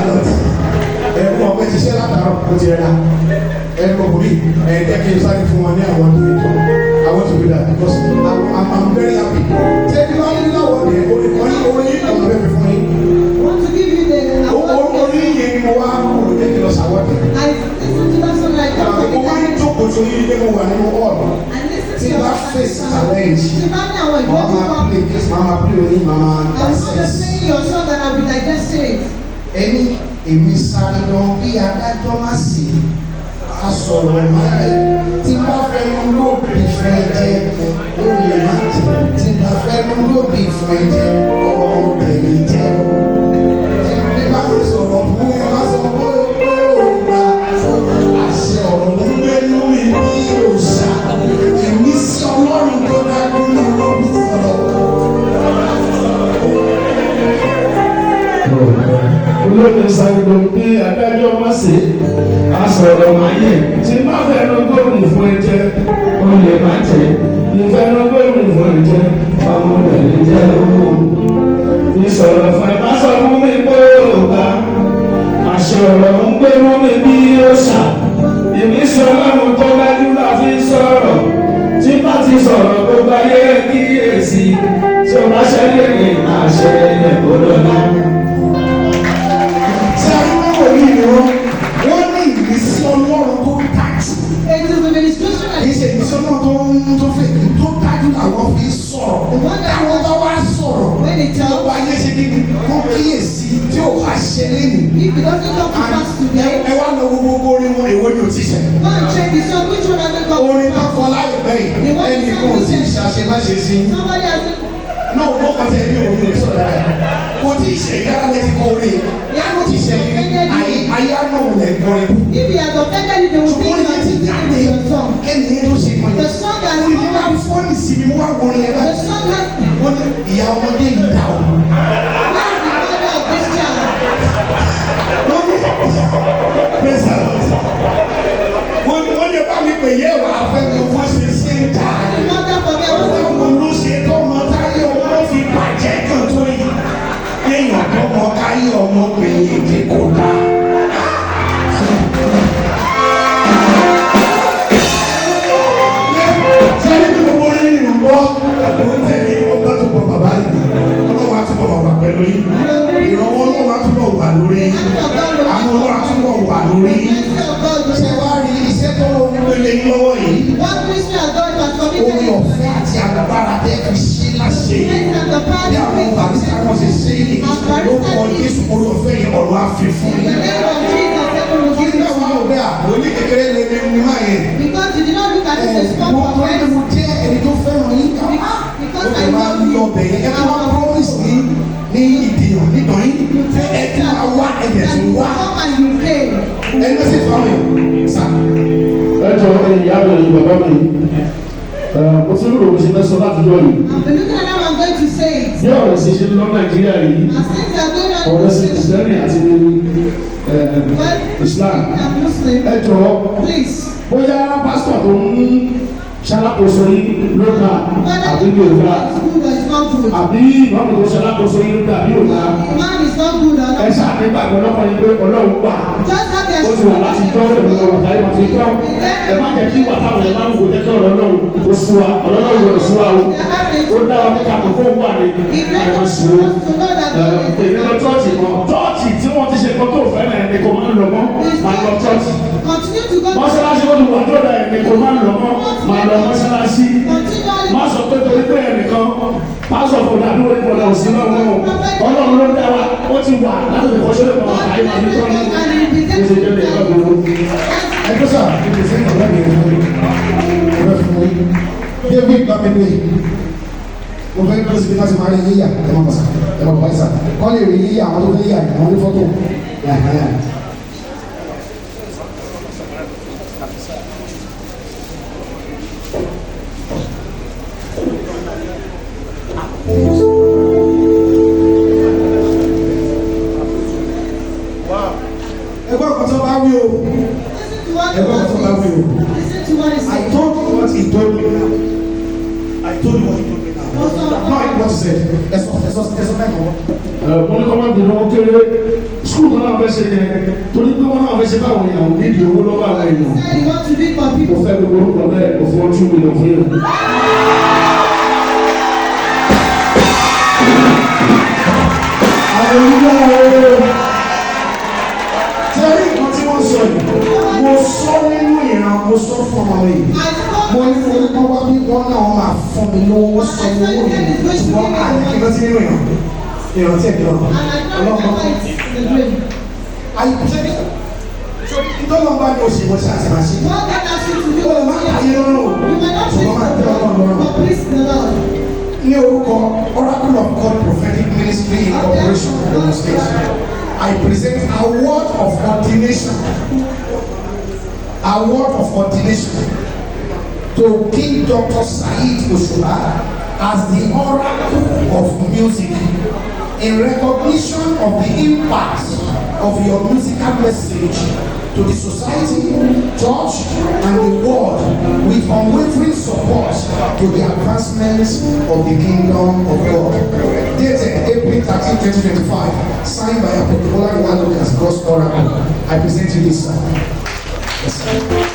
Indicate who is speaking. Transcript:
Speaker 1: lọ́tì ẹ̀kọ́ ọ̀pẹ ti ṣẹ́ látàrọ̀ ó ti rẹ̀ la ẹ̀kọ́ òbí ẹ̀ẹ́dẹ́gbẹ̀ẹ́ sáré fún wọn ní àwọn ìdílé I want to do that because I'm very happy. Take you out in the world, only I'm very funny.
Speaker 2: I want to give you the award.
Speaker 1: Only you know how to take us award.
Speaker 2: I listen to that song like that.
Speaker 1: I want to you know what you all.
Speaker 2: I listen to
Speaker 1: your face challenge. Mama play, mama.
Speaker 2: I was just singing your song and I'll be digesting it.
Speaker 1: Any emisari don bí adájọ́ má sí asọ̀rọ̀ máa rẹ̀ tí bá fẹ́ ló bí fún ẹ̀jẹ̀ ó lè má jẹ́ tí bá fẹ́ ló bí fún ẹ̀jẹ̀ ọmọ obìnrin jẹ́ tí bá fi sọ̀rọ̀ fún ẹ má sọ pé ó gba àṣẹ ọ̀rọ̀ ló ń gbé lórí bí òòṣà èmi sí ọlọ́run tó dájú ní olóbi sọ̀rọ̀.
Speaker 3: Olóòtú sáré bí adájọ́ má ṣe asọ̀rọ̀ máyé tí má fẹ́nu gbóògùn fún ẹ̀jẹ̀ ó lè má jẹ́ ìfẹ́nu gbóògùn fún ẹ̀jẹ̀ ọmọ rẹ̀ lè jẹ́ owó ìsọ̀rọ̀ fún ẹ má sọ fún mi pé ó gbà àṣẹ ọ̀rọ̀ ń gbé mú mi bí ó ṣà ìmísí ọlọ́run tó dájú la fi sọ̀rọ̀ tí bá ti sọ̀rọ̀ gbogbo ayé kíyèsí tí o bá ṣẹlẹ̀ ní àṣẹ ẹ̀kọ́ lọ́la.
Speaker 1: Wọ́n ní ìrísí ọlọ́run tó dájú.
Speaker 2: It is the ministration that
Speaker 1: Kì í ṣe ìrísí ọlọ́run tó fẹ́ tó dájú làwọn fi sọ̀rọ̀. Táwọn bá wá sọ̀rọ̀. Ìjọba ayé ṣe kí ni kó kíyèsí tí ò bá ṣe lẹ́nu.
Speaker 2: if it doesn't come to pass today,
Speaker 1: Ẹ wá lọ gbogbo orin wọn èwo ni ò ti ṣẹ.
Speaker 2: go and check the song. Which one hasn't come
Speaker 1: Orin
Speaker 2: to
Speaker 1: náà
Speaker 2: pass?
Speaker 1: fọ láìpẹ́ yìí. Ẹnì kan ò tí ì ṣàṣemáṣe sí.
Speaker 2: Somebody hasn't.
Speaker 1: Náà wọ́n kọ́ tẹ̀ ní òun ò sọ̀rọ̀ rẹ̀. Kò tí ì ṣe yára lẹ́tí kọ́ orin. Yàrá ti ṣe ní ayé náà lẹ̀ gbọ́rin.
Speaker 2: If he has offended you, they will think that he did your song.
Speaker 1: Ẹni yẹn ló ṣe mọ̀
Speaker 2: The
Speaker 1: yẹn.
Speaker 2: song has
Speaker 1: Tí wọ́n bá fọ́ọ̀nì sí mi, mo wá wọrin ẹ̀
Speaker 2: The
Speaker 1: báyìí.
Speaker 2: song has.
Speaker 1: Wọ́n ní ìyá ọmọdé yìí dà o.
Speaker 2: Where is the mother of this child?
Speaker 1: Wọ́n ní pèsè àlọ́tì. Wọ́n lè bá mi pè yé wà á fẹ́ mi wọ́n ṣe ṣe ń dà.
Speaker 2: The mother for me.
Speaker 1: Wọ́n ní ọmọ ló ṣe tó ọmọ táyé ọmọ fi bàjẹ́ kan tó yìí. Kéèyàn tó mọ káyé ọmọ pè é èdè kò dá. Sẹ́ni tí mo wọlé nínú bọ́, ó ń tẹ̀lé ọgbà tó bọ̀ bàbá yìí. Ọlọ́run á túbọ̀ wà pẹ̀lú yìí. Ìrànwọ́ ọlọ́run á túbọ̀ wà lórí yìí. Àwọn ọlọ́run á túbọ̀ wà lórí yìí. Ṣé wàá rí iṣẹ́ tó ń gbélé lọ́wọ́ yìí?
Speaker 2: What ministry has God has
Speaker 1: Orí
Speaker 2: committed?
Speaker 1: ọ̀fẹ́ àti agbára tẹ́ fi ṣe láṣẹ. Bí àwọn barista kan ṣe ṣe é nìyí, ló kọ Jésù orí ọ̀fẹ́ yìí ọ̀rọ̀ á fi fún
Speaker 2: In the
Speaker 1: yín.
Speaker 2: name of Jesus, heaven will
Speaker 1: Kí
Speaker 2: give
Speaker 1: ni
Speaker 2: you
Speaker 1: báwo bẹ́ẹ̀ àbò ní kékeré lè ní máa yẹn?
Speaker 2: because you did not look at it as small
Speaker 1: Mo torí pé
Speaker 2: offense.
Speaker 1: mo jẹ́ ẹni tó fẹ́ràn yín kà. Ó lè máa ń lọ bẹ̀yẹn. Ẹ máa promise ní ìdìyàn nítorí ẹ ti máa wá ẹ̀jẹ̀ tó
Speaker 2: And you
Speaker 1: wá.
Speaker 2: come and you pay.
Speaker 1: Ẹni tó sì fáwọn yẹn sá.
Speaker 3: Ẹ jọ ìyá mi bàbá mi mo ti ń rò ó ṣe fẹ́ sọ láti jọ yìí.
Speaker 2: I'm looking at how I'm going to say it.
Speaker 3: Bí ọ̀rọ̀ ṣe ṣe lọ Nàìjíríà yìí,
Speaker 2: As things are going on
Speaker 3: ọ̀rọ̀ ṣe
Speaker 2: in this
Speaker 3: Kìrìsìtẹ́nì àti Islam.
Speaker 2: I'm Muslim.
Speaker 3: Ẹ jọ
Speaker 2: Please.
Speaker 3: bóyá pásítọ̀ tó ń ṣalákòóso yìí ló dá àbí
Speaker 2: Whether
Speaker 3: bí ò dá.
Speaker 2: it's good or it's not good.
Speaker 3: Àbí ìmọ̀mù tó ṣalákòóso yìí ló dá àbí ò dá.
Speaker 2: Man is not good or
Speaker 3: Ẹ
Speaker 2: not.
Speaker 3: ṣáà nígbà gbọ́dọ̀ yìí pé Ọlọ́run wà.
Speaker 2: Just have
Speaker 3: Ó
Speaker 2: their
Speaker 3: ti wà láti tọ́ ìròyìn ọ̀rọ̀ táyé máa fi tọ́. Ẹ má jẹ́ kí wàtá àwọn ẹ̀ máa ń wò jẹ́ kí ọ̀rọ̀ náà ó sú wa. Ọ̀rọ̀ náà wọ̀ sí wa o. Ó dá wa ní kàkó fún wà ní ẹ̀rọ sí o. Èmi lọ chọ́ọ̀chì kan. Chọ́ọ̀chì tí wọ́n ti ṣe kọ́ tó fẹ́ràn ẹ̀ ní kò máa ń lọ mọ́. Máa lọ chọ́ọ̀chì.
Speaker 2: Continue to go.
Speaker 3: Mọ́ṣáláṣí wọn wà tó dà ẹ̀ ní kò máa ń lọ mọ́. Máa lọ mọ́ṣáláṣí.
Speaker 2: Continually.
Speaker 3: Má sọ pé torí pé ẹnìkan pásọ̀ kò dá lórí ìpọ̀lọ̀ òsì náà wọ́n. Ọlọ́run ló dá wa. Ó ti wà láti lè kọ́ sílẹ̀ mọ́ àyè máa fi tọ́ ní. Ó ṣe jẹ́ lè lọ́ gbogbo.
Speaker 1: Ẹjọ́ sà, ètò ìsẹ́yìn ọ̀gá mi fún mi. Ọ̀gá fún mi. David Bamidwe. Mo fẹ́ lọ síbi láti máa rí yíyà. Ẹ máa bàṣà. Ẹ máa bàṣà. Kọ́ lè rí yíyà àwọn tó fẹ́ yíyà àwọn ní fọ́tò. Ẹgbẹ́ ọ̀kan tó bá wí o.
Speaker 2: Listen to what
Speaker 1: Ẹgbẹ́ ọ̀kan tó bá wí o.
Speaker 2: Listen to what he
Speaker 1: I
Speaker 2: said.
Speaker 1: told you what he told me now. I told you what he told me now. No, what he said. Ẹ̀sọ́ mẹ́kọ̀ọ́.
Speaker 3: Mo ní kọ́ máa bínú ó kéré School kan náà fẹ́ ṣe yẹn torí pé wọ́n náà fẹ́ ṣe báwọn èèyàn nídìí owó lọ́wọ́ àwọn èèyàn.
Speaker 2: Said you want to read for
Speaker 3: Mo
Speaker 2: people.
Speaker 3: fẹ́ gbogbo orúkọ bẹ́ẹ̀ kò fún $2 million fún yẹn. Tẹ́lẹ̀ nǹkan tí wọ́n sọ yìí, mo sọ nínú ìran, mo sọ fún ọmọ mi. Mo ní orúkọ wá bí wọ́n náà máa fún mi lówó, wọ́n sọ ní owó yìí. Ṣùgbọ́n àìkí ló ti nínú ìran. Ìran tí ẹ̀dẹ̀ ọ̀rọ̀. Ọlọ́pàá. Àìkúṣẹ́ bí ìtọ́lọ́gbà ni òsì wọ́n ṣe àti máa ṣe.
Speaker 2: What God asks you to do,
Speaker 3: Ó lè má kàyé lọ́rùn.
Speaker 2: you may not
Speaker 3: Ṣùgbọ́n máa tẹ́ ọlọ́run
Speaker 2: please,
Speaker 3: lọ́rùn.
Speaker 2: but please the Lord.
Speaker 3: Ní orúkọ Oracle of God Prophetic Ministry Incorporation Ogun State, I present award of ordination to King Dr. Saheed Osuba as the Oracle of Music in recognition of the impact of your musical message to the society, church, and the world with unwavering support to the advancement of the kingdom of God. Dated April 13, 2025, signed by Apostle Lucas God's Oracle. I present you this song. Yes, sir.